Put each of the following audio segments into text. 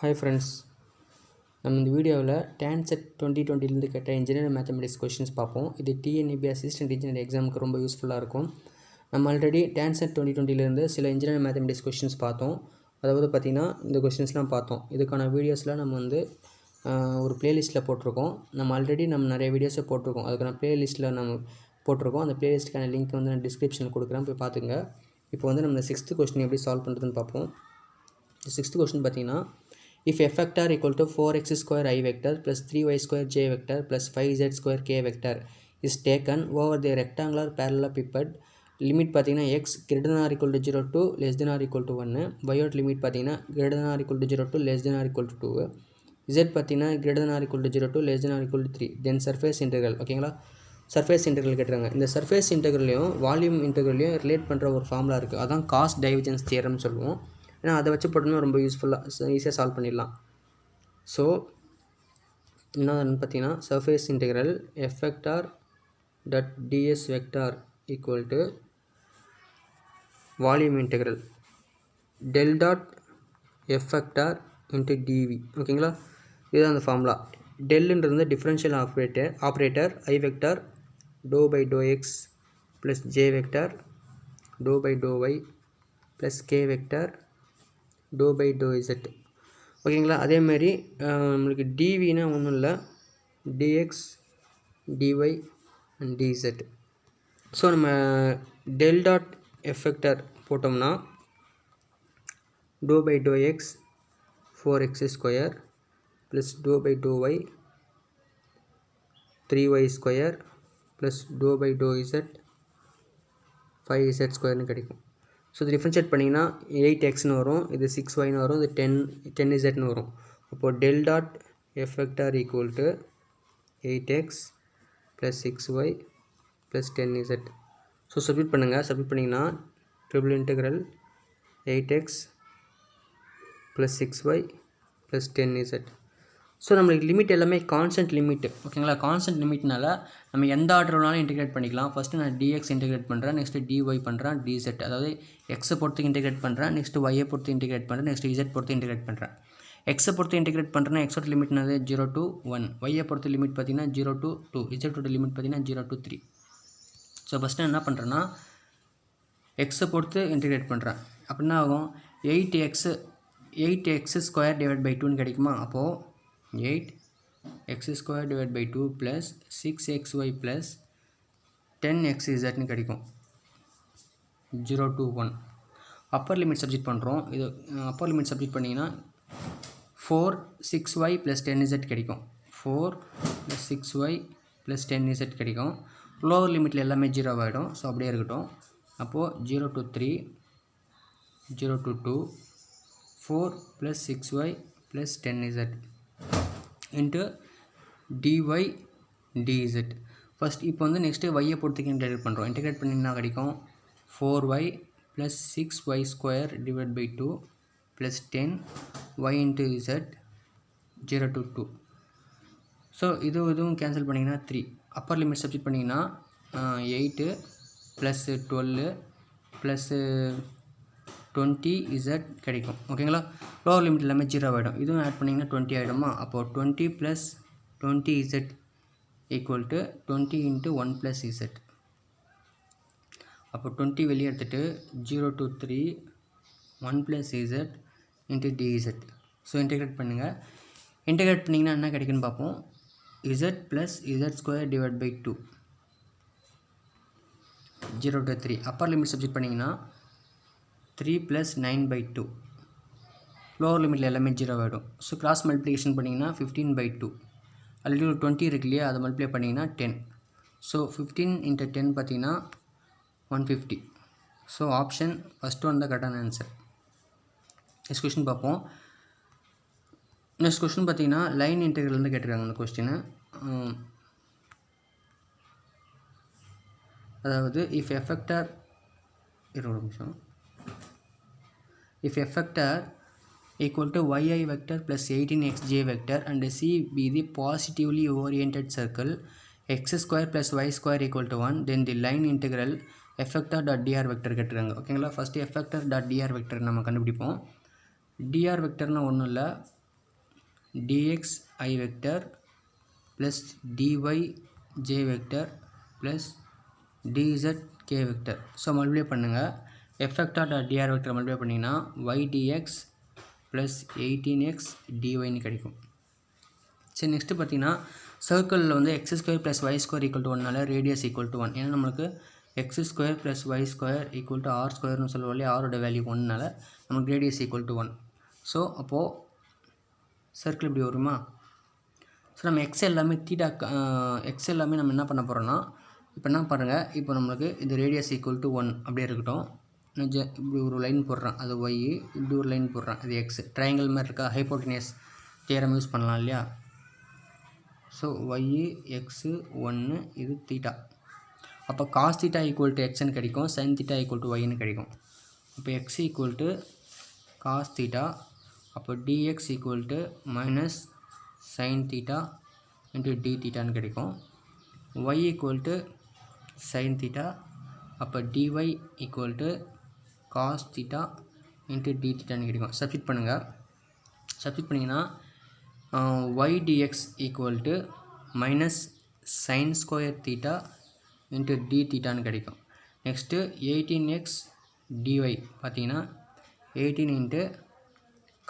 Hi friends, நம்ம இந்த வீடியோவில் டான்செட் 2020 கேட்ட இன்ஜினியரிங் மேத்தமெட்டிக்ஸ் கொஷின்ஸ் பார்ப்போம். இது டிஎன்இபி அசிஸ்டன்ட் இன்ஜினியர் எக்ஸாமுக்கு ரொம்ப யூஸ்ஃபுல்லாக இருக்கும். நம்ம ஆல்ரெடி டான்செட் 2020 சில இன்ஜினியரிங் மேத்தமெட்டிக்ஸ் கொஷின்ஸ் பார்த்தோம். அதாவது பார்த்திங்கன்னா இந்த கொஷின்ஸ்லாம் பார்த்தோம். இதுக்கான வீடியோஸ்லாம் நம்ம வந்து ஒரு ப்ளேலிஸ்ட்டில் போட்டிருக்கோம். நம்ம ஆல்ரெடி நிறைய வீடியோஸை போட்டிருக்கோம். அதுக்கான ப்ளேலிஸ்ட்டில் நம்ம போட்டிருக்கோம். அந்த ப்ளேலிஸ்ட்டுக்கான லிங்க் வந்து நான் டிஸ்கிரிப்ஷனில் கொடுக்குறேன், போய் பார்த்துங்க. இப்போ வந்து நம்ம 6th கொஸ்டின் எப்படி சால்வ் பண்ணுறதுன்னு பார்ப்போம். 6th கொஸ்டின் பார்த்திங்கன்னா, if f vector equal to 4x square I vector plus 3y square j vector plus 5z square k vector is taken over the rectangular parallelepiped, limit பார்த்தீங்கன்னா x greater than or equal to 0 to less than or equal to 1, y limit பார்த்தீங்கன்னா greater than or equal to 0 to less than or equal to 2, z பார்த்தீங்கன்னா greater than or equal to 0 to less than or equal to 3, then surface integral. ஓகேங்களா, surface integral கேட்டுறாங்க. இந்த surface இன்டெக்ரலையும் volume இன்டெக்ரலையும் relate பண்ணுற ஒரு formula இருக்குது. அதான் cost divergence தியரம்னு சொல்லுவோம். ஏன்னா அதை வச்சு போட்டோம்னா ரொம்ப யூஸ்ஃபுல்லாக ஈஸியாக சால்வ் பண்ணிடலாம். ஸோ என்னன்னு பார்த்தீங்கன்னா, surface integral F vector dot DS vector equal to volume integral del dot F vector into DV. ஓகேங்களா, இதுதான் அந்த ஃபார்முலா. டெல்லுன்றது differential operator I vector do by do X plus J vector do by to Y plus K vector do by to Z. ஓகேங்களா, அதேமாதிரி நம்மளுக்கு டிவினா ஒன்றும் இல்லை, DX DY and DZ. So நம்ம டெல் டாட் எஃப் வெக்டார் போட்டோம்னா do by do X 4x square plus two by to y 3y square plus two by to z 5z ஸ்கொயர்னு கிடைக்கும். ஸோ இது டிஃப்ரென்ஷியேட் பண்ணிங்கன்னா 8xன்னு வரும், இது 6yன்னு வரும், இது 10zன்னு வரும். அப்போது del dot F vector equal to 8x plus 6y plus 10z. So submit பண்ணுங்கள். சப்மிட் பண்ணிங்கன்னா triple integral 8x plus 6y plus 10z. So நம்மளுக்கு லிமிட் எல்லாமே கான்ஸ்டன்ட் லிமிட். ஓகேங்களா, கான்ஸ்டன்ட் லிமிட்னால நம்ம எந்த ஆர்டர் வேணாலும் இன்டெகிரேட் பண்ணிக்கலாம். ஃபஸ்ட்டு நான் டிஎக்ஸ் இன்டெகிரேட் பண்ணுறேன், நெக்ஸ்ட்டு டிஒய் பண்ணுறேன், டிசெட், அதாவது எக்ஸை பொறுத்து இன்டெகிரேட் பண்ணுறேன், நெக்ஸ்ட்டு ஒய்யை பொறுத்து இன்டெகிரேட் பண்ணுறேன், நெக்ஸ்ட்டு இசட் பொறுத்து இன்டெகிரேட் பண்ணுறேன். எக்ஸை பொறுத்து இன்டெகிரேட் பண்ணுறேன்னா எக்ஸோட லிமிட்னாது 0 to 1, ஒய்யை பொறுத்து லிமிட் பார்த்தீங்கன்னா 0 to 2, இசட்டோட லிமிட் பார்த்தீங்கன்னா 0 to 3. ஸோ ஃபஸ்ட்டு என்ன பண்ணுறேன்னா எக்ஸை பொறுத்து இன்டெகிரேட் பண்ணுறேன். அப்படின்னா ஆகும் 8x ஸ்கொயர் டிவைட் பை 2ன்னு கிடைக்குமா. அப்போது 8x square divided by 2 plus 6xy plus 10xzன்னு கிடைக்கும். 0 to 1 அப்பர் லிமிட் சப்ஜெக்ட் பண்ணுறோம். இது அப்பர் லிமிட் சப்ஜெக்ட் பண்ணிங்கன்னா 4 6y plus 10z கிடைக்கும். 4 plus 6y plus 10z கிடைக்கும். லோவர் லிமிட்டில் எல்லாமே 0 ஆகிடும். ஸோ அப்படியே இருக்கட்டும். அப்போது 0 to 3 0 to 2 4 plus 6y plus 10z into dy dz. First இப்போ வந்து நெக்ஸ்ட்டு ஒய்யை பொறுத்துக்கு இன்டெகிரேட் பண்ணுறோம். இன்டெகிரேட் பண்ணிங்கன்னா கிடைக்கும் 4y plus 6y square divide by 2 plus 10y into z 0 to 2. So இதுவும் கேன்சல் பண்ணிங்கன்னா 3. அப்பர் லிமிட் சப்ஜெக்ட் பண்ணிங்கன்னா 8 ப்ளஸ் 12 ப்ளஸ் 20z கிடைக்கும். ஓகேங்களா, லோவர் லிமிட் எல்லாமே 0 ஆகிடும். இதுவும் ஆட் பண்ணிங்கன்னா 20 ஆகிடுமா. அப்போது 20 plus 20z equal to 20 into 1 plus z. அப்போ 20 வெளியே எடுத்துகிட்டு 0 to 3 1 plus z into dz. So integrate பண்ணுங்கள். இன்டெகிரேட் பண்ணிங்கன்னா என்ன கிடைக்குன்னு பார்ப்போம். z plus z square divide by 2 0 to 3. Upper limit subject பண்ணிங்கன்னா 3 ப்ளஸ் 9 by 2. லோவர் லிமிட்டில் எல்லாமே 0 ஆகிடும். ஸோ கிராஸ் மல்டிப்ளிகேஷன் பண்ணிங்கன்னா 15 by 2. ஆல்ரெடி ஒரு 20 இருக்கு இல்லையா, அதை மல்டிப்ளை பண்ணிங்கன்னா 10. ஸோ 15 இன்ட்டு 10 பார்த்தீங்கன்னா 150. ஸோ ஆப்ஷன் ஃபஸ்ட் ஒன் தான் கரெக்டான ஆன்சர். நெக்ஸ்ட் கொஸ்டின் பார்ப்போம். நெக்ஸ்ட் கொஸ்டின் பார்த்தீங்கன்னா லைன் இன்டெகிரல் கேட்டிருக்காங்க அந்த கொஸ்டினை. அதாவது இஃப் எஃப் வெக்டார் ஒரு நிமிஷம் if f vector equal to yi vector plus 18xj vector and c be the positively oriented circle x square plus y square equal to 1, then the line integral f vector dot dr vector கேட்டிருக்காங்க. ஓகேங்களா, first f vector dot dr vector நம்ம கண்டுபிடிப்போம். dr vectorனா ஒன்றும் இல்லை, dx I vector plus dy j vector plus dz k vector. So multiply பண்ணுங்கள். f vector dot dr vector multiply பண்ணிங்கன்னா y dx plus 18x dyன்னு கிடைக்கும். சரி நெக்ஸ்ட்டு பார்த்தீங்கன்னா சர்க்கிளில் வந்து x square plus y square equal to ஒன்னால radius equal to 1. ஏன்னா நம்மளுக்கு x square plus y square equal to r ஸ்கொயர்னு சொல்லுவோம் இல்லையா, ஆரோட வேல்யூ ஒன்னால நமக்கு ரேடியஸ் ஈக்குவல் டு 1. ஸோ அப்போது சர்க்கிள் இப்படி வருமா? ஸோ நம்ம எக்ஸ் எல்லாமே எக்ஸ் எல்லாமே நம்ம என்ன பண்ண போகிறோன்னா, இப்போ என்ன பாருங்கள், இப்போ நம்மளுக்கு இது ரேடியஸ் ஈக்குவல் டு 1 அப்படியே இருக்கட்டும். இப்படி ஒரு லைன் போடுறேன், அது ஒய், இப்படி ஒரு லைன் போடுறேன், அது எக்ஸ். ட்ரையாங்கிள் மாதிரி இருக்கா, ஹைப்போட்டெனியஸ் தியரம் யூஸ் பண்ணலாம் இல்லையா. ஸோ ஒய் எக்ஸு 1 இது தீட்டா. அப்போ காஸ் தீட்டா ஈக்குவல் டு எக்ஸ்ன்னு கிடைக்கும், சைன் தீட்டா ஈக்குவல் டு ஒய்ன்னு கிடைக்கும். இப்போ X equal to cos theta, அப்போ dx equal to minus sine theta into D தீட்டான்னு கிடைக்கும். Y equal to sine theta, அப்போ dy equal to cos theta into D தீட்டான்னு கிடைக்கும். சப்ஸ்டிட் பண்ணுங்கள். சப்ஸ்டிட் பண்ணிங்கன்னா y dx equal to minus sin square theta into d thetaன்னு கிடைக்கும். Next 18x dy பார்த்தீங்கன்னா 18 into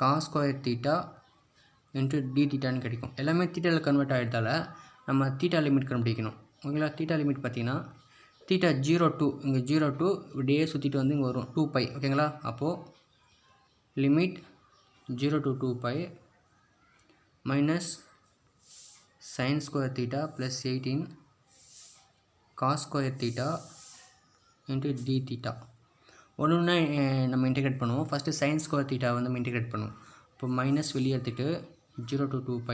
cos square theta into d thetaன்னு கிடைக்கும். எல்லாமே தீட்டாவில் convert ஆகிட்டால நம்ம தீட்டா லிமிட் கண்டுபிடிக்கணும். ஓகேங்களா. தீட்டா லிமிட் பார்த்தீங்கன்னா தீட்டா 0 இங்கே 0 இப்படியே சுற்றிட்டு வந்து இங்கே வரும் 2π. ஓகேங்களா. அப்போது limit 0 to 2π minus sin square theta plus 18 cos square theta into d theta. ஒன்று நம்ம இன்டெகிரேட் பண்ணுவோம். ஃபஸ்ட்டு sin square theta வந்து நம்ம இன்டெகிரேட் பண்ணுவோம். இப்போ மைனஸ் வெளியே எடுத்துகிட்டு 0 to 2π.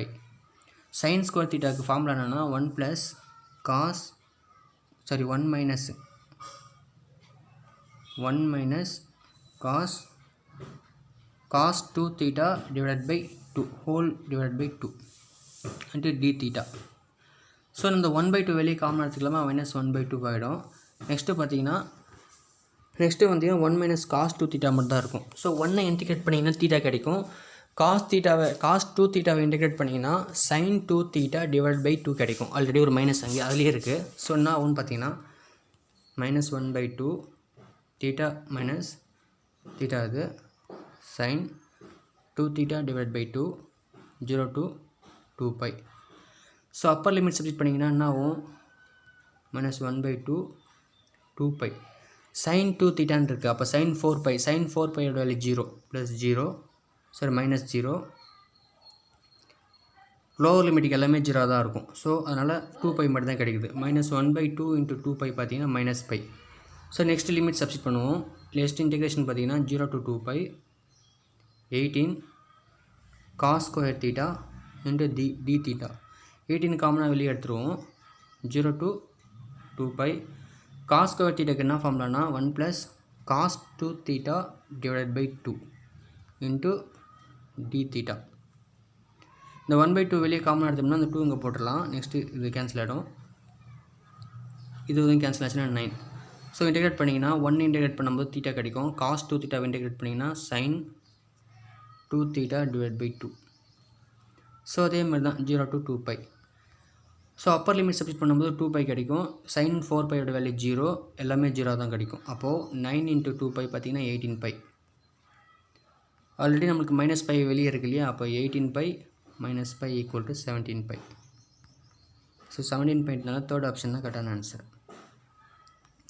sin square thetaக்கு ஃபார்முலா என்னென்னா 1 plus cos 1 minus cos 2 theta divided by 2 whole divided by 2 into d theta. So இந்த 1/2 வெளியே காமன் எடுத்துக்கலாமா, மைனஸ் 1/2 ஆகிடும். நெக்ஸ்ட்டு பார்த்தீங்கன்னா 1 மைனஸ் காஸ் 2 தீட்டா மட்டும் தான் இருக்கும். ஸோ 1 இன்டிகிரேட் பண்ணிங்கன்னா தீட்டா கிடைக்கும். காஸ் 2 தீட்டாவை இன்டிகிரேட் பண்ணிங்கன்னா sin 2 தீட்டா டிவைட் பை 2 கிடைக்கும். ஆல்ரெடி ஒரு மைனஸ் அங்கே அதுலேயே இருக்குது. ஸோ என்ன ஆகும்னு பார்த்தீங்கன்னா மைனஸ் 1/2 தீட்டா மைனஸ் தீட்டா இது sin 2 theta divided by 2 0 to 2π. So upper limit substitute பண்ணிங்கன்னா என்ன ஆகும், மைனஸ் 1/2 2π. sin 2 தீட்டான்னு இருக்குது. அப்போ sin 4π, sin 4π value 0 plus 0 minus 0. Lower லிமிட்டுக்கு எல்லாமே 0 தான் இருக்கும். ஸோ அதனால் 2π மட்டும் தான் கிடைக்குது. மைனஸ் 1/2 இன்ட்டு 2π பார்த்தீங்கன்னா minus π. So next limit substitute பண்ணுவோம். நெக்ஸ்ட் இன்டெகிரேஷன் பார்த்தீங்கன்னா 0 to 2π 18 cos square theta into d theta. 18 காமனாக வெளியே எடுத்துருவோம். 0 to 2π. cos square theta என்ன ஃபார்முலானா 1 plus cos 2 theta divided by 2 into d theta. இந்த 1/2 வெளியே காமனாக எடுத்தோம்னா இந்த 2 இங்கே போட்டுடலாம். நெக்ஸ்ட்டு இது கேன்சல் ஆகிடும். இது கேன்சல் ஆச்சுன்னா 9. ஸோ இன்டெகிரேட் பண்ணிங்கன்னா 1 இன்டெகிரேட் பண்ணும்போது தீட்டா கிடைக்கும். cos 2 theta இன்டெகிரேட் பண்ணிங்கன்னா sin 2 theta divided by 2. So அதே மாதிரி தான் 0 to 2π. So upper limit substitute பண்ணும்போது 2π கிடைக்கும். sin 4π வேல்யூ 0, எல்லாமே 0 தான் கிடைக்கும். அப்போது 9 into 2π பார்த்தீங்கன்னா 18π. ஆல்ரெடி நம்மளுக்கு மைனஸ் பை வெளியே இருக்கு இல்லையா. அப்போ 18π minus π ஈக்குவல் டு 17π. ஸோ 17πனால தேர்ட் ஆப்ஷன் தான் கரெக்டான ஆன்சர்.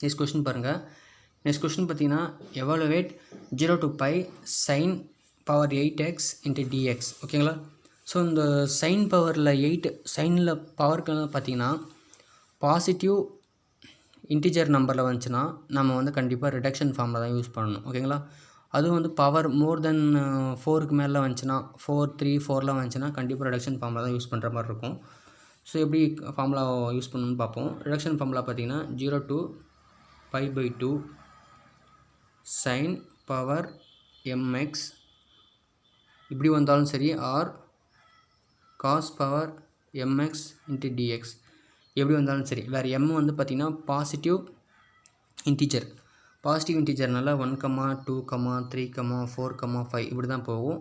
நெக்ஸ்ட் கொஸ்டின் பாருங்கள். நெக்ஸ்ட் கொஸ்டின் பார்த்தீங்கன்னா evaluate 0 to π sin power 8x into dx. ஓகேங்களா. ஸோ இந்த சைன் பவரில் 8 சைனில் பவருக்கு பார்த்தீங்கன்னா பாசிட்டிவ் இன்டிஜர் நம்பரில் வந்துச்சுன்னா நம்ம வந்து கண்டிப்பாக ரிடக்ஷன் ஃபார்மில் தான் யூஸ் பண்ணணும். ஓகேங்களா. அதுவும் வந்து பவர் மோர் தென் 4க்கு மேலே வந்துச்சுன்னா 4 3 4லாம் வந்துச்சுன்னா கண்டிப்பாக ரிடக்ஷன் ஃபார்மில் தான் யூஸ் பண்ணுற மாதிரி இருக்கும். ஸோ எப்படி ஃபார்முலா யூஸ் பண்ணணும்னு பார்ப்போம். ரிடக்ஷன் ஃபார்முலா பார்த்தீங்கன்னா 0 to π/2 sin பவர் mx இப்படி வந்தாலும் சரி, r cos power mx into dx எப்படி வந்தாலும் சரி. வேறு m வந்து பார்த்திங்கன்னா பாசிட்டிவ் இன்டிஜர்னால 1, 2, 3, 4, 5 இப்படி தான் போகும்.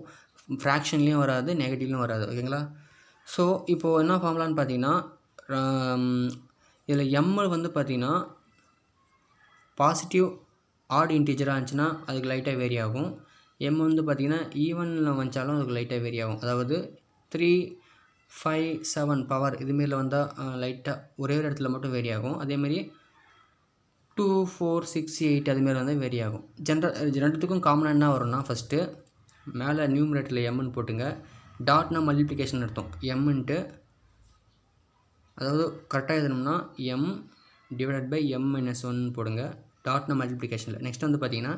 ஃப்ராக்ஷன்லேயும் வராது, நெகட்டிவ்லையும் வராது. ஓகேங்களா? ஸோ இப்போது என்ன ஃபார்முலான்னு பார்த்தீங்கன்னா, இதில் எம் வந்து பார்த்திங்கன்னா பாசிட்டிவ் ஆட் இன்டீஜராக இருந்துச்சுன்னா அதுக்கு லைட்டாக வேரி ஆகும். எம் வந்து பார்த்திங்கன்னா ஈவனில் வந்துச்சாலும் அதுக்கு லைட்டாக வேரி ஆகும். அதாவது 3, 5, 7 பவர் இதுமாரியில் வந்தால் லைட்டாக ஒரே ஒரு இடத்துல மட்டும் வேரி ஆகும். அதேமாரி 2, 4, 6, 8 அதுமாரி வந்தால் வேரி ஆகும். ரெண்டுத்துக்கும் காமனாக என்ன வரும்னா, ஃபஸ்ட்டு மேலே நியூமரேட்டரில் எம்னு போட்டுங்க. டாட்னா மல்டிப்ளிகேஷன் அர்த்தம். எம்ன்ட்டு அதாவது கரெக்டாக எழுதணும்னா M divided by M minus 1 போடுங்க. டாட்னா மல்டிப்ளிகேஷனில். நெக்ஸ்ட் வந்து பார்த்தீங்கன்னா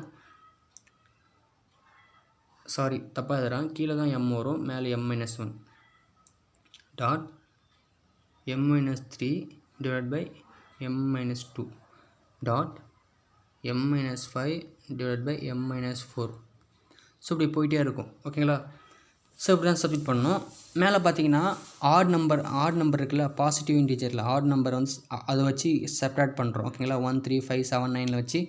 தப்பாக எழுதுறேன். கீழே தான் எம் வரும், மேலே m minus 1 dot m minus 3 divide by M minus 2 dot m minus 5 divide by M minus 4. So இப்படி போயிட்டே இருக்கும். ஓகேங்களா? ஸோ இப்படி தான் சப்மிட் பண்ணணும். மேலே பார்த்தீங்கன்னா ஆட் நம்பர் இருக்குல்ல, பாசிட்டிவ் இன்டீஜரில் ஆட் நம்பர் வந்து அதை வச்சு செப்ரேட் பண்ணுறோம். ஓகேங்களா? 1, 3, 5, 7, 9 வச்சு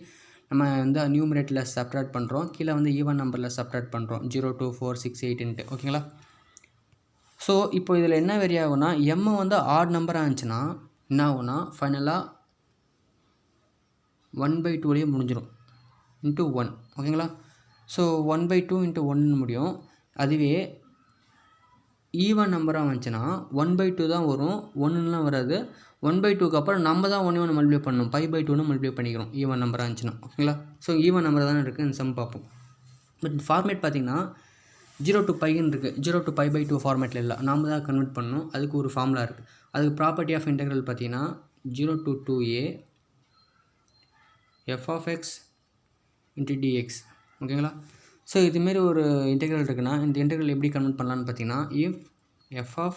நம்ம வந்து நியூமரேட்டில் செப்ரேட் பண்ணுறோம். கீழே வந்து ஈவன் நம்பரில் செப்ரேட் பண்ணுறோம். 0, 2, 4, 6, 8ன்ட்டு. ஓகேங்களா? ஸோ இப்போ இதில் என்ன வெரி ஆகும்னா, எம் வந்து ஆட் நம்பராக இருந்துச்சுன்னா என்ன ஆகும்னா ஃபைனலாக 1/2 முடிஞ்சிடும் இன்ட்டு 1. ஓகேங்களா? ஸோ 1/2 இன்ட்டு 1 முடியும். அதுவே ஈவன் நம்பராக வந்துச்சுன்னா 1/2 தான் வரும், 1லாம் வராது. 1/2க்கு அப்புறம் நம்ம தான் 1 மல்டிப்ளை பண்ணணும், 5/2ன்னு மல்டிப்ளை பண்ணிக்கிறோம் ஈவன் நம்பராக இருந்துச்சுன்னா. ஓகேங்களா? ஸோ ஈவன் நம்பர் தானே இருக்குது, இந்த சம் பார்ப்போம். பட் ஃபார்மேட் பார்த்திங்கன்னா 0 to πன்னு இருக்குது. 0 to π/2 ஃபார்மேட்டில் இல்லை, நாம் தான் கன்வெர்ட் பண்ணணும். அதுக்கு ஒரு ஃபார்முலா இருக்குது. அதுக்கு ப்ராப்பர்ட்டி ஆஃப் இன்டெக்ரல் பார்த்தீங்கன்னா 0 to 2a f of x into dx. ஓகேங்களா? ஸோ இதுமாரி ஒரு இன்டெக்ரல் இருக்குன்னா இந்த இன்டெக்ரல் எப்படி கன்வெர்ட் பண்ணலான்னு பார்த்தீங்கன்னா, if f of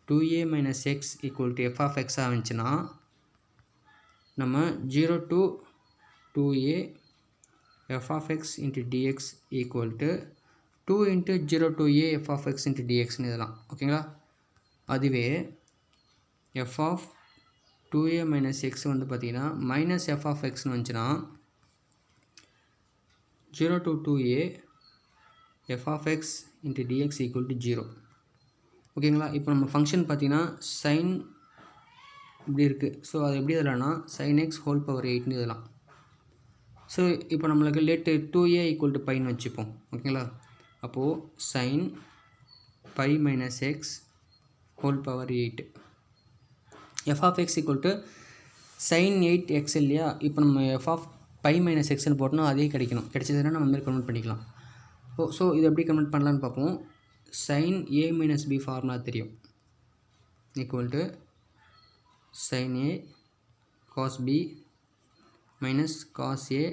2a minus x equal to f of x ஆகிச்சுன்னா நம்ம 0 to 2a f of x into dx equal to 2 into 0 to a f of x into dxன்னு இதெல்லாம். ஓகேங்களா? அதுவே f of 2a minus x வந்து பார்த்திங்கன்னா minus f of xன்னு வந்துச்சுன்னா 0 to 2a f of x into dx equal to 0. ஓகேங்களா? இப்போ நம்ம function பார்த்திங்கன்னா சைன் இப்படி இருக்குது. ஸோ அது எப்படி எழுதலாம்னா sin x whole power 8ன்னு எழுதலாம். ஸோ இப்போ நம்மளுக்கு லெட் 2a equal to πன்னு வச்சுப்போம். ஓகேங்களா? அப்போது sin π minus x whole power 8 f of x equal to sin 8x இல்லையா? இப்போ நம்ம f of π minus xன்னு போட்டோம்னா அதே கிடைக்கணும். கிடைச்சதுன்னா நம்ம மாதிரி கன்வெர்ட் பண்ணிக்கலாம். ஸோ இது எப்படி கன்வெர்ட் பண்ணலான்னு பார்ப்போம். sin a minus b formula தெரியும். Equal to sin a cos b minus cos a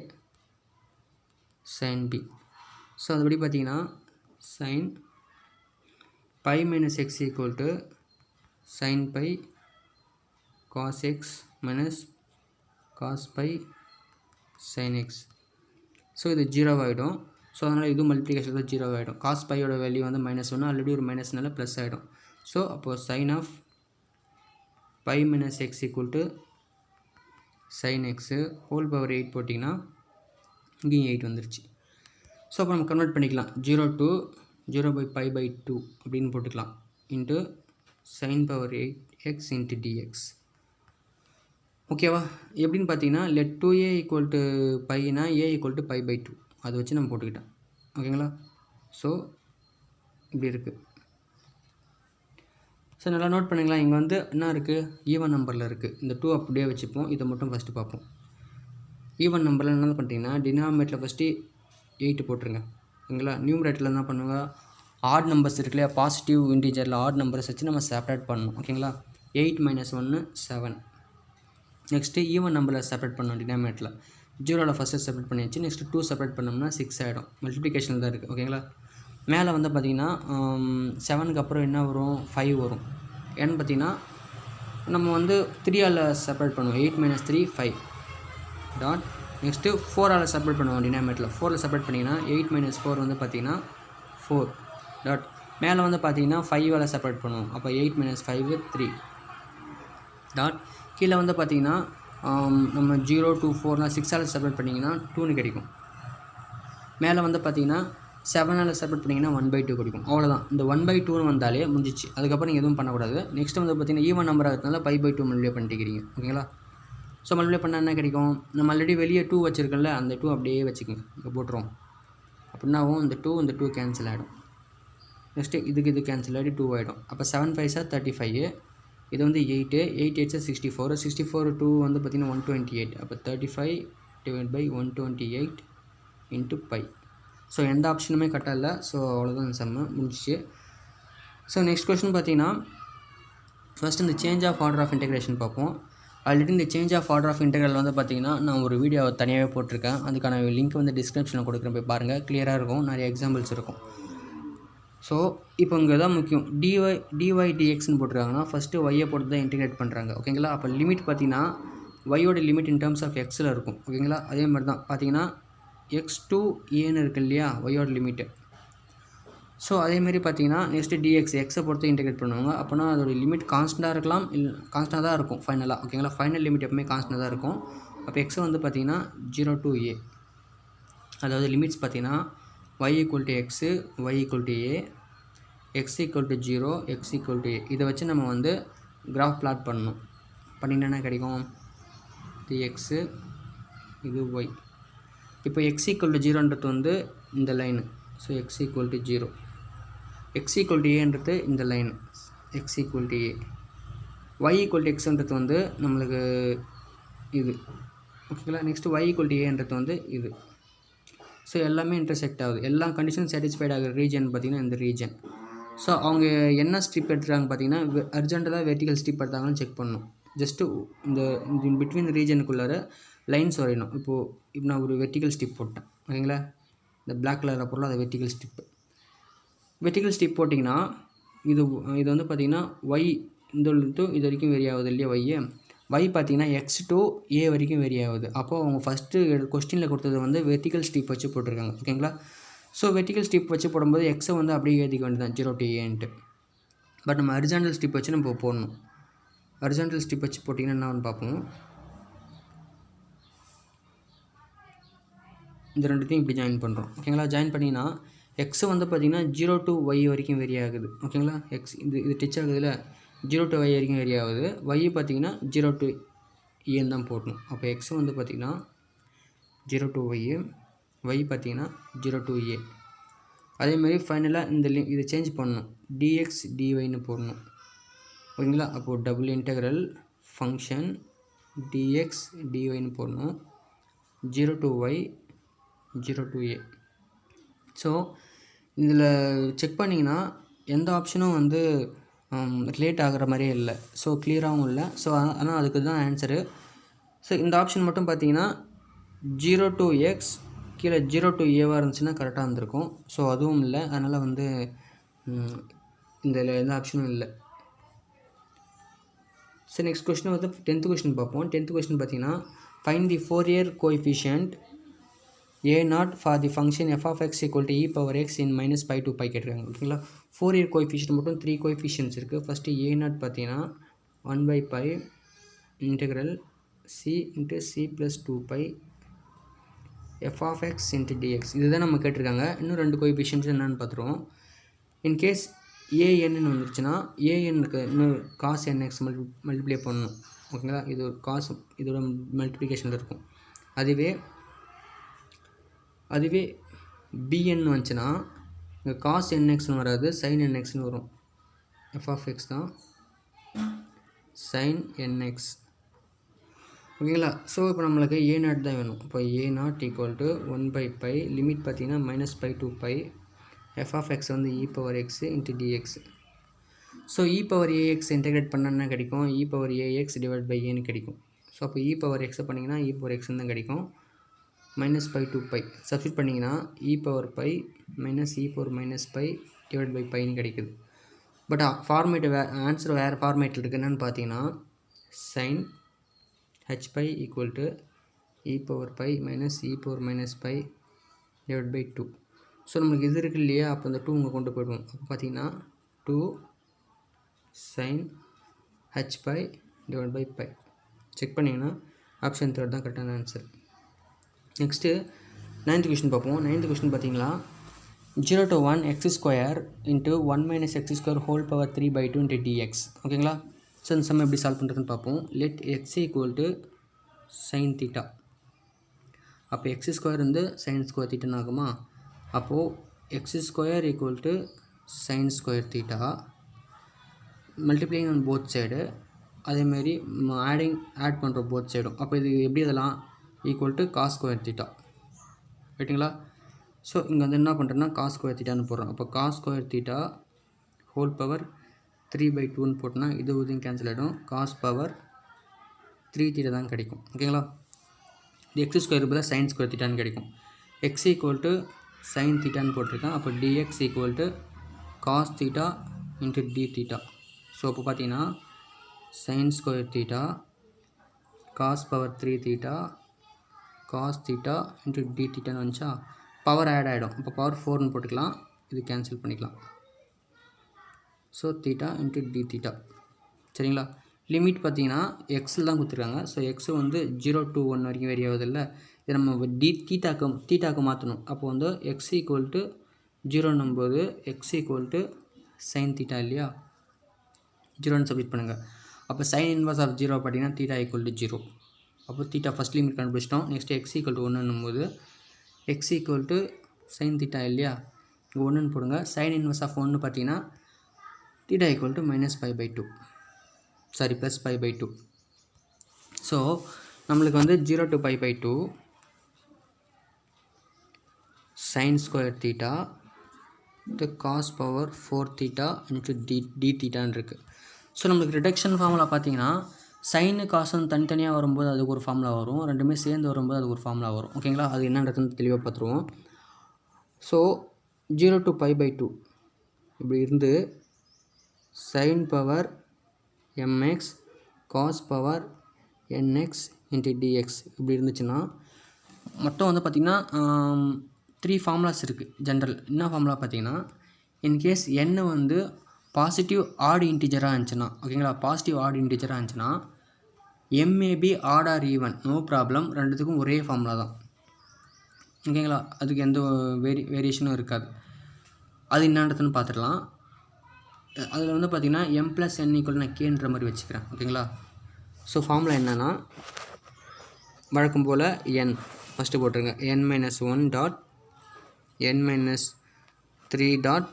sin b. So அதுபடி பார்த்தீங்கன்னா sin π minus x equal to sin π cos x minus cos π sin x. So இது 0 ஆகிடும். So அதனால் இது multiplication 0 ஆகிடும். Cos பையோட value வந்து -1, ஆல்ரெடி ஒரு மைனஸ்னால ப்ளஸ் ஆகிடும். ஸோ அப்போது sign of π minus x equal to sin x whole power 8 போட்டிங்கன்னா இங்கேயும் 8 வந்துருச்சு. ஸோ அப்போ நம்ம கன்வெர்ட் பண்ணிக்கலாம். 0 to 0/π/2 அப்படின்னு போட்டுக்கலாம். Into sin power 8x into dx. ஓகேவா? எப்படின்னு பார்த்தீங்கன்னா let 2a equal to πனா a equal to π/2 அதை வச்சு நம்ம போட்டுக்கிட்டோம். ஓகேங்களா? ஸோ இப்படி இருக்குது. ஸோ நல்லா நோட் பண்ணிங்களா. இங்கே வந்து என்ன இருக்குது, ஈவன் நம்பரில் இருக்குது. இந்த 2 அப்படியே வச்சுப்போம். இதை மட்டும் ஃபஸ்ட்டு பார்ப்போம். ஈவன் நம்பரில் என்ன பண்ணிட்டீங்கன்னா டினாமினேட்டரில் ஃபஸ்ட்டு 8 போட்டுருங்க. ஓகேங்களா? நியூமரேட்டரில் என்ன பண்ணுங்க, ஆட் நம்பர்ஸ் இருக்கு இல்லையா, பாசிட்டிவ் இன்டீஜரில் ஆட் நம்பர்ஸ் வச்சு நம்ம செப்பரேட் பண்ணணும். ஓகேங்களா? 8 - 1 7. நெக்ஸ்ட்டு ஈவன் நம்பரில் செப்பரேட் பண்ணணும். டினாமினேட்டரில் 0ல் ஃபஸ்ட்டு செப்பரேட் பண்ணியாச்சு. நெக்ஸ்ட்டு 2 செப்பரேட் பண்ணோம்னா 6 ஆகிடும். மல்டிப்ளிகேஷனில் தான் இருக்குது. ஓகேங்களா? மேலே வந்து பார்த்திங்கன்னா 7க்கு அப்புறம் என்ன வரும், 5 வரும். ஏன்னு பார்த்திங்கன்னா நம்ம வந்து 3ஆல் செப்பரேட் பண்ணுவோம். 8 - 3 5 டாட். நெக்ஸ்ட்டு 4ஆல் செப்பரேட் பண்ணுவோம். டினாமினேட்டரில் 4ல் செப்பரேட் பண்ணிங்கன்னா 8 - 4 வந்து பார்த்திங்கன்னா 4 டாட். மேலே வந்து பார்த்திங்கன்னா 5ஆல் செப்பரேட் பண்ணுவோம். அப்போ 8 - 5 3 டாட். கீழே வந்து பார்த்திங்கன்னா நம்ம 0 to 4னா 6ஆல் செப்பரேட் பண்ணிங்கன்னா 2ன்னு கிடைக்கும். மேலே வந்து பார்த்திங்கன்னா 7ஆல் செப்பரேட் பண்ணிங்கன்னா 1/2 கிடைக்கும். அவ்வளோதான். இந்த 1/2ன்னு வந்தாலே முடிஞ்சிச்சு. அதுக்கப்புறம் நீங்கள் எதுவும் பண்ணக்கூடாது. நெக்ஸ்ட் வந்து பார்த்தீங்கன்னா ஈவன் நம்பர் ஆகிறதுனால 5/2 மல்டிப்ளை பண்ணிக்கிறீங்க. ஓகேங்களா? ஸோ மல்டிப்ளை பண்ணால் என்ன கிடைக்கும்? நம்ம ஆல்ரெடி வெளியே 2 வச்சுருக்கோம்ல, அந்த 2 அப்படியே வச்சுக்கோங்க, இங்கே போட்டுருவோம். அப்படின்னா இந்த 2 கேன்சல் ஆகிடும். நெக்ஸ்ட்டு இது கேன்சல் ஆகிட்டு 2 ஆகிடும். அப்போ 7 5s 35, இது வந்து 8 8s 64 64 2 வந்து பார்த்திங்கன்னா 128. அப்போ 35 / 128 × π. ஸோ எந்த ஆப்ஷனுமே கரெக்டாக இல்லை. ஸோ அவ்வளோதான் இந்த சம்மு முடிஞ்சிச்சு. ஸோ நெக்ஸ்ட் கொஸ்டின் பார்த்தீங்கன்னா ஃபஸ்ட் இந்த change of order of integration பார்ப்போம். ஆல்ரெடி இந்த change of order of integral வந்து பார்த்திங்கன்னா நான் ஒரு வீடியோ தனியாகவே போட்டிருக்கேன். அதுக்கான லிங்க் வந்து டிஸ்கிரிப்ஷனில் கொடுக்குறேன், போய் பாருங்கள். கிளியராக இருக்கும், நிறைய எக்ஸாம்பிள்ஸ் இருக்கும். ஸோ இப்போ இங்கே தான் முக்கியம். dy dxன்னு போட்டிருக்காங்கன்னா ஃபஸ்ட்டு ஒய்யை போட்டு தான் இன்டிகிரேட் பண்ணுறாங்க. ஓகேங்களா? அப்போ லிமிட் பார்த்திங்கன்னா ஒய்யோட லிமிட் இன் டேர்ம்ஸ் ஆஃப் எக்ஸில் இருக்கும். ஓகேங்களா? அதே மாதிரி தான் பார்த்தீங்கன்னா x to aன்னு இருக்குது இல்லையா, ஒய்யோட லிமிட்டு. ஸோ அதேமாரி பார்த்தீங்கன்னா நெக்ஸ்ட்டு dx எக்ஸை பொறுத்து இன்டிகிரேட் பண்ணுவாங்க. அப்போனா அதோடய லிமிட் கான்ஸ்டண்ட்டாக இருக்கலாம், இல்லை கான்ஸ்டண்ட்டாக தான் இருக்கும் ஃபைனலாக. ஓகேங்களா? ஃபைனல் லிமிட் எப்பவுமே கான்ஸ்டண்ட்டாக தான் இருக்கும். அப்போ எக்ஸை வந்து பார்த்திங்கன்னா 0 to a, அதாவது லிமிட்ஸ் பார்த்திங்கன்னா y = x, y = a, x = 0, x = a. இதை வச்சு நம்ம வந்து கிராஃப் பிளாட் பண்ணணும். பண்ணிங்கன்னா என்ன கிடைக்கும்? இது x, இது y. இப்போ x = 0ன்றது வந்து இந்த லைனு. ஸோ x = 0, x = aன்றது இந்த லைனு, x = a. y = xன்றது வந்து நம்மளுக்கு இது. ஓகேங்களா? நெக்ஸ்ட்டு y = aன்றது வந்து இது. ஸோ எல்லாமே இன்டர்செக்ட் ஆகுது. எல்லா கண்டிஷன் சாட்டிஸ்ஃபைட் ஆகிற ரீஜன் பார்த்திங்கன்னா இந்த ரீஜன். ஸோ அவங்க என்ன ஸ்ட்ரிப் எடுத்துகிறாங்க பார்த்தீங்கன்னா அர்ஜென்டலாக வெர்டிகல் ஸ்ட்ரிப் எடுத்தாங்கன்னு செக் பண்ணணும். ஜஸ்ட்டு இந்த பிட்வீன் ரீஜனுக்குள்ளார லைன்ஸ் வரையணும். இப்போ நான் ஒரு வெர்டிகல் ஸ்ட்ரிப் போட்டேன். ஓகேங்களா? இந்த பிளாக் கலரில் பொருள் அது வெர்டிகல் ஸ்ட்ரிப் போட்டிங்கன்னா இது வந்து பார்த்திங்கன்னா ஒய் இந்த இது வரைக்கும் வெரி ஆகுது இல்லையா ஒய்யை. y பார்த்திங்கன்னா x to a வரைக்கும் வெரி ஆகுது. அப்போது அவங்க ஃபஸ்ட்டு கொஸ்டினில் கொடுத்தது வந்து வெர்டிகல் ஸ்ட்ரிப் வச்சு போட்டிருக்காங்க. ஓகேங்களா? ஸோ வெர்டிகல் ஸ்ட்ரிப் வச்சு போடும்போது எக்ஸை வந்து அப்படியே ஏற்றிக்க வேண்டியதான் 0 to aன்ட்டு. பட் நம்ம ஹரிசாண்டல் ஸ்ட்ரிப் வச்சு நம்ம போடணும். ஹரிசாண்டல் ஸ்ட்ரிப் வச்சு போட்டிங்கன்னா என்னன்னு பார்ப்போம். இந்த ரெண்டுத்தையும் இப்படி ஜாயின் பண்ணுறோம். ஓகேங்களா? ஜாயின் பண்ணிங்கன்னா எக்ஸு வந்து பார்த்திங்கன்னா 0 to y வரைக்கும் வெரி ஆகுது. ஓகேங்களா? எக்ஸ் இது டிச் ஆகுதுல, 0 to y வரைக்கும் வெரி ஆகுது. y பார்த்திங்கன்னா 0 to a தான் போடணும். அப்போ எக்ஸு வந்து பார்த்திங்கன்னா 0 to y பார்த்திங்கன்னா 0 to a. அதேமாதிரி ஃபைனலாக இந்த இதை சேஞ்ச் பண்ணணும், dx dyன்னு போடணும். ஓகேங்களா? அப்போது டபுள் இன்டெக்ரல் ஃபங்க்ஷன் dx dyன்னு போடணும். 0 to y 0 to a. So இதில் செக் பண்ணிங்கன்னா எந்த ஆப்ஷனும் வந்து ரிலேட் ஆகிற மாதிரியே இல்லை. ஸோ கிளியராகவும் இல்லை. ஸோ ஆனால் அதுக்கு தான் ஆன்சரு. ஸோ இந்த ஆப்ஷன் மட்டும் பார்த்தீங்கன்னா 0 to x கீழே 0 to a இருந்துச்சுன்னா கரெக்டாக இருந்திருக்கும். ஸோ அதுவும் இல்லை. அதனால் வந்து இந்த எந்த ஆப்ஷனும் இல்லை. ஸோ நெக்ஸ்ட் கொஸ்டின் வந்து 10th கொஸ்டின் பார்ப்போம். 10th கொஸ்டின் பார்த்தீங்கன்னா find the Fourier coefficient a0 for the function f of x = e⁻x in -π to π கேட்டிருக்காங்க. ஓகேங்களா? ஃபோரியர் கோஎஃபிஷியன்ட் மட்டும் 3 கோஎஃபிஷியன்ட்ஸ் இருக்குது. ஃபஸ்ட்டு a0 பார்த்தீங்கன்னா 1/π integral c × c + 2π f of x × dx. இதுதான் நம்ம கேட்டிருக்காங்க. இன்னும் 2 கோஎஃபிஷியன்ட்ஸ் என்னென்னு பார்த்துருவோம். இன்கேஸ் an வந்துருச்சுன்னா anக்கு இன்னும் cos nx மல்டிப்ளை பண்ணணும். ஓகேங்களா? இது ஒரு காஸ், இதோட மல்டிப்ளிகேஷனில் இருக்கும். அதுவே bn வந்துச்சுன்னா இங்கே cos nxன்னு வராது, sin nxன்னு வரும். f of x தான் sin nx. ஓகேங்களா? ஸோ இப்போ நம்மளுக்கு a0 தான் வேணும். இப்போ a0 = 1/π லிமிட் பார்த்திங்கன்னா -π to π f of x வந்து e⁻x × dx. So e⁻ax integrate பண்ணால் என்ன கிடைக்கும்? e⁻ax / aன்னு கிடைக்கும். ஸோ அப்போ e⁻x பண்ணிங்கன்னா e⁻x தான் கிடைக்கும். -π to π சப்ஸ்டியூட் பண்ணிங்கன்னா e⁻π - e⁻π / πன்னு கிடைக்குது. பட் ஃபார்மேட் ஆன்சர் வேறு ஃபார்மேட்டில் இருக்குது. என்னென்னு பார்த்தீங்கன்னா sin hπ = e⁻π - e⁻π / 2. So நம்மளுக்கு இது இருக்குது இல்லையா, அப்போ இந்த 2 இங்கே கொண்டு போய்டுவோம். அப்போ பார்த்தீங்கன்னா 2 sin hπ / π. செக் பண்ணிங்கன்னா ஆப்ஷன் 3 தான் கரெக்டான ஆன்சர். நெக்ஸ்ட்டு 9th கொஸ்டின் பார்ப்போம். 9th கொஸ்டின் பார்த்தீங்களா 0 to 1 x square into 1 minus x square whole power 3 by 2 into dx. ஓகேங்களா? ஸோ இந்த சம் எப்படி சால்வ் பண்ணுறதுன்னு பார்ப்போம். let x equal to sin theta. அப்போ x square வந்து sin square theta ஆகுமா? அப்போது x square equal to sin square theta multiplying on both side. அதேமாரி ஆட் பண்ணுறோம் போத் சைடும். அப்போ இது எப்படி அதெல்லாம் equal to cos square theta. ரைட்டுங்களா? ஸோ இங்கே வந்து என்ன பண்ணுறேன்னா காஸ் ஸ்கொயர் தீட்டான்னு போடுறோம். அப்போ cos square theta whole power 3/2ன்னு போட்டோன்னா இதுவும் கேன்சல் ஆகிடும். காஸ் பவர் 3 தீட்டா தான் கிடைக்கும். ஓகேங்களா? இது எக்ஸ் ஸ்கொயர் பதிலாக சைன் ஸ்கொயர் தீட்டான்னு கிடைக்கும். எக்ஸ் ஈக்குவல் டு சைன் தீட்டான்னு போட்டிருக்கேன். அப்போ dx equal to cos theta into d theta. So அப்போ பார்த்தீங்கன்னா sin square theta cos power 3 theta cos theta into d theta ன்னு வந்துச்சா பவர் ஆட் ஆகிடும். இப்போ பவர் 4ன்னு போட்டுக்கலாம். இது கேன்சல் பண்ணிக்கலாம். So theta into d theta. சரிங்களா? லிமிட் பார்த்தீங்கன்னா எக்ஸில் தான் கொடுத்துருக்காங்க. ஸோ எக்ஸ் வந்து 0 to 1 வரைக்கும் வேரி ஆகுதில்ல. இதை நம்ம தீட்டாக்கு மாற்றணும். அப்போ வந்து எக்ஸ் ஈக்குவல் டு 0ன்னும் போது X equal to sine theta இல்லையா? 0ன்னு சப்மிட் பண்ணுங்கள். அப்போ சைன் இன்வர்ஸ் ஆஃப் 0 பார்த்தீங்கன்னா தீட்டா ஈக்குவல் டு 0. அப்போ தீட்டா ஃபஸ்ட் லிமிட் கண்டுபிடிச்சிட்டோம். நெக்ஸ்ட்டு எக்ஸ் ஈக்குவல் டு 1ன்னும் போது X equal to sine theta இல்லையா? இங்கே 1ன்னு போடுங்க. சைன் இன்வர்ஸ் ஆஃப் 1 பார்த்தீங்கன்னா theta equal to -π/2 sorry +π/2. So நம்மளுக்கு வந்து 0 to π/2 sine square theta to cos power 4 theta into D தீட்டான்னு இருக்குது. ஸோ நம்மளுக்கு ரிடக்ஷன் ஃபார்முலா பார்த்தீங்கன்னா சைனு காசுன்னு தனித்தனியாக வரும்போது அதுக்கு ஒரு ஃபார்முலா வரும், ரெண்டுமே சேர்ந்து வரும்போது அதுக்கு ஒரு ஃபார்முலா வரும். ஓகேங்களா? அது என்னன்றதுன்னு தெளிவாக பார்த்துருவோம். ஸோ 0 to π/2 இப்படி இருந்து sine power mx cos power nx into dx இப்படி இருந்துச்சுன்னா மொத்தம் வந்து பார்த்திங்கன்னா 3 ஃபார்முலாஸ் இருக்குது ஜென்ரல். என்ன ஃபார்முலா பார்த்தீங்கன்னா இன்கேஸ் n வந்து பாசிட்டிவ் ஆட் இன்டிஜராக இருந்துச்சுன்னா, ஓகேங்களா, பாசிட்டிவ் ஆட் இன்டிஜராக இருந்துச்சுன்னா எம்ஏபி odd or even no problem, ரெண்டுத்துக்கும் ஒரே ஃபார்முலா தான். ஓகேங்களா? அதுக்கு எந்த வேரியேஷனும் இருக்காது. அது என்னன்றதுன்னு பார்த்துடலாம். அதில் வந்து பார்த்திங்கன்னா m + n = நான் கேன்ற மாதிரி வச்சுக்கிறேன். ஓகேங்களா? ஸோ ஃபார்முலா என்னென்னா வழக்கம் போல் n ஃபஸ்ட்டு போட்டுருங்க. n-1 dot n-3 dot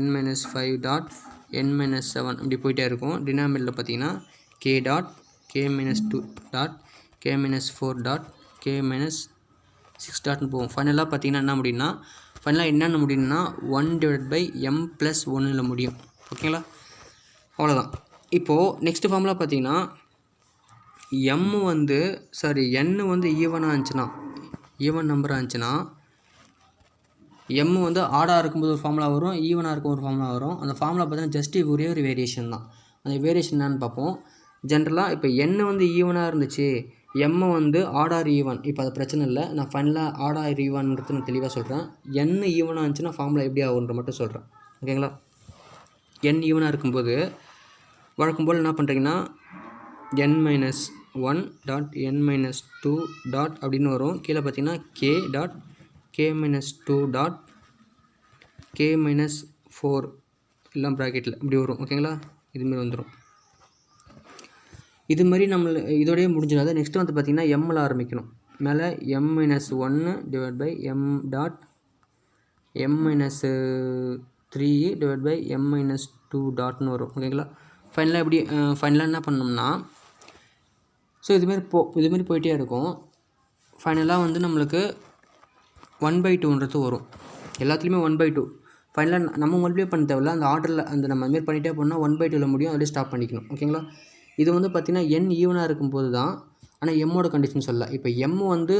n-5 dot n-7 இப்படி போயிட்டே இருக்கும். டினாமினேட்டரில் பார்த்தீங்கன்னா k dot k-2 dot k-4 dot k-6 டாட்னு போகும். ஃபைனலாக பார்த்தீங்கன்னா என்ன முடியும்னா என்னென்ன முடியும்னா 1/m+1 முடியும். ஓகேங்களா? அவ்வளோதான். இப்போது நெக்ஸ்ட் ஃபார்முலா பார்த்தீங்கன்னா n வந்து ஈவனாக இருந்துச்சுன்னா, ஈவன் நம்பராக இருந்துச்சுன்னா m வந்து ஆடாக இருக்கும்போது ஒரு ஃபார்முலா வரும், ஈவனாக இருக்கும் ஒரு ஃபார்முலா வரும். அந்த ஃபார்முலா பார்த்தீங்கன்னா ஜஸ்ட் ஒரே ஒரு வேரியேஷன் தான். அந்த வேரியேஷன் என்னன்னு பார்ப்போம். ஜென்ரலாக இப்போ n வந்து ஈவனாக இருந்துச்சு, m வந்து ஆடார் ஈவன், இப்போ அது பிரச்சனை இல்லை. நான் ஃபைனலாக ஆடார் ஈவன்றது நான் தெளிவாக சொல்கிறேன். n ஈவனாக இருந்துச்சுன்னா ஃபார்முலா எப்படி ஆகுன்ற மட்டும் சொல்கிறேன். ஓகேங்களா? n ஈவனாக இருக்கும்போது வழக்கம் போல் என்ன பண்ணுறீங்கன்னா n-1 டாட் n-2 டாட் அப்படின்னு வரும். கீழே பார்த்தீங்கன்னா k dot k-2 dot k-4 எல்லாம் ப்ராக்கெட்டில் இப்படி வரும். ஓகேங்களா? இதுமாரி வந்துடும். இது மாதிரி இதோடய முடிஞ்சிடாது. நெக்ஸ்ட்டு வந்து பார்த்திங்கன்னா எம்மில் ஆரம்பிக்கணும். மேலே m-1 divide by m dot m-3 divide by m-2 டாட்னு வரும். ஓகேங்களா? ஃபைனலாக என்ன பண்ணோம்னா ஸோ இதுமாரி போயிட்டே இருக்கும். ஃபைனலாக வந்து நம்மளுக்கு 1/2ன்றது வரும். எல்லாத்துலேயுமே 1/2. ஃபைனலாக நம்ம மல்டிப்ளை பண்ண தேவையில்ல. அந்த ஆர்டரில் நம்ம அதுமாரி பண்ணிகிட்டே போனால் 1/2ல் முடியும். அதிலே ஸ்டாப் பண்ணிக்கணும். ஓகேங்களா? இது வந்து பார்த்திங்கன்னா n ஈவனாக இருக்கும்போது தான். ஆனால் எம்மோட கண்டிஷன் சொல்லலை. இப்போ m வந்து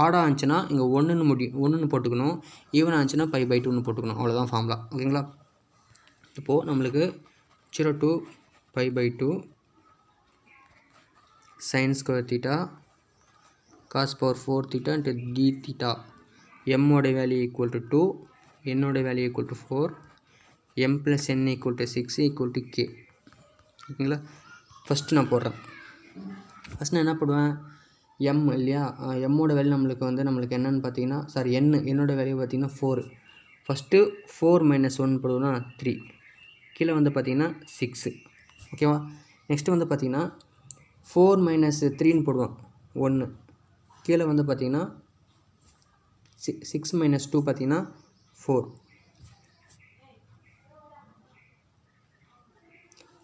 ஆடாக இருந்துச்சுன்னா இங்கே 1ன்னு போட்டுக்கணும். ஈவனாக இருந்துச்சுன்னா π/2ன்னு போட்டுக்கணும். அவ்வளோதான் ஃபார்முலா. ஓகேங்களா? இப்போது நம்மளுக்கு 0 to π/2 sin square theta cos power 4 theta into d theta. m ஓட வேல்யூ ஈக்குவல் டு 2, n ஓட value equal to 4, m + n equal to 6 equal to k. ஓகேங்களா? ஃபஸ்ட்டு நான் போடுறேன். ஃபஸ்ட் நான் என்ன போடுவேன், m இல்லையா, m ஓட வேல்யூ நம்மளுக்கு என்னென்னு பார்த்தீங்கன்னா என்னோட வேல்யூ பார்த்தீங்கன்னா 4. ஃபஸ்ட்டு 4 மைனஸ் 1 போடுவோம்னா 3, கீழே வந்து பார்த்திங்கன்னா 6. ஓகேவா? நெக்ஸ்ட்டு வந்து பார்த்திங்கன்னா 4 மைனஸ் 3ன்னு போடுவோம் 1, கீழே வந்து பார்த்திங்கன்னா 6 மைனஸ் 2 பார்த்திங்கன்னா 4.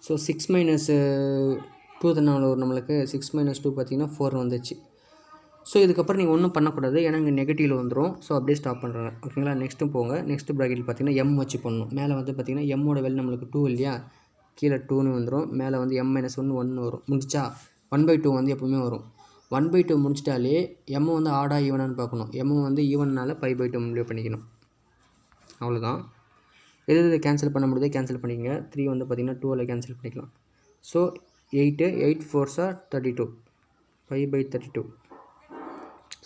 ஸோ 6 மைனஸ் 2 தானே வரும் நம்மளுக்கு. 6 மைனஸ் 2 பார்த்திங்கன்னா 4 வந்துச்சு. ஸோ இதுக்கப்புறம் நீங்கள் ஒன்றும் பண்ணக்கூடாது, ஏன்னா இங்கே நெகட்டிவில் வந்துடும். ஸோ அப்படியே ஸ்டாப் பண்ணுறாங்க. ஓகேங்களா? நெக்ஸ்ட்டும் போங்க. நெக்ஸ்ட்டு ப்ராக்கெட்டில் பார்த்திங்கன்னா எம் வச்சு பண்ணணும். மேலே வந்து பார்த்திங்கன்னா எம்மோட வேல்யூ நம்மளுக்கு 2 இல்லையா, கீழே 2ன்னு வந்துடும். மேலே வந்து m மைனஸ் 1 வரும். முடிச்சா 1/2 வந்து எப்பவுமே வரும். 1/2 முடிச்சிட்டாலே எம் வந்து ஆடா ஈவனான்னு பார்க்கணும். எம் வந்து ஈவனால் 5/2 முடிவு பண்ணிக்கணும். அவ்வளோதான். எது கேன்சல் பண்ண முடியுதோ கேன்சல் பண்ணிக்கங்க. 3 வந்து பார்த்திங்கன்னா 2 கேன்சல் பண்ணிக்கலாம். So 8 4s are 32, 5/32.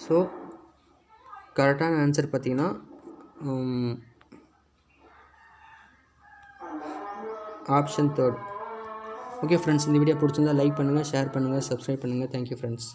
ஸோ கரெக்டான ஆன்சர் பார்த்திங்கன்னா ஆப்ஷன் 3. ஓகே ஃப்ரெண்ட்ஸ், இந்த வீடியோ பிடிச்சிருந்தா லைக் பண்ணுங்கள், ஷேர் பண்ணுங்கள், சப்ஸ்கிரைப் பண்ணுங்கள். Thank you friends.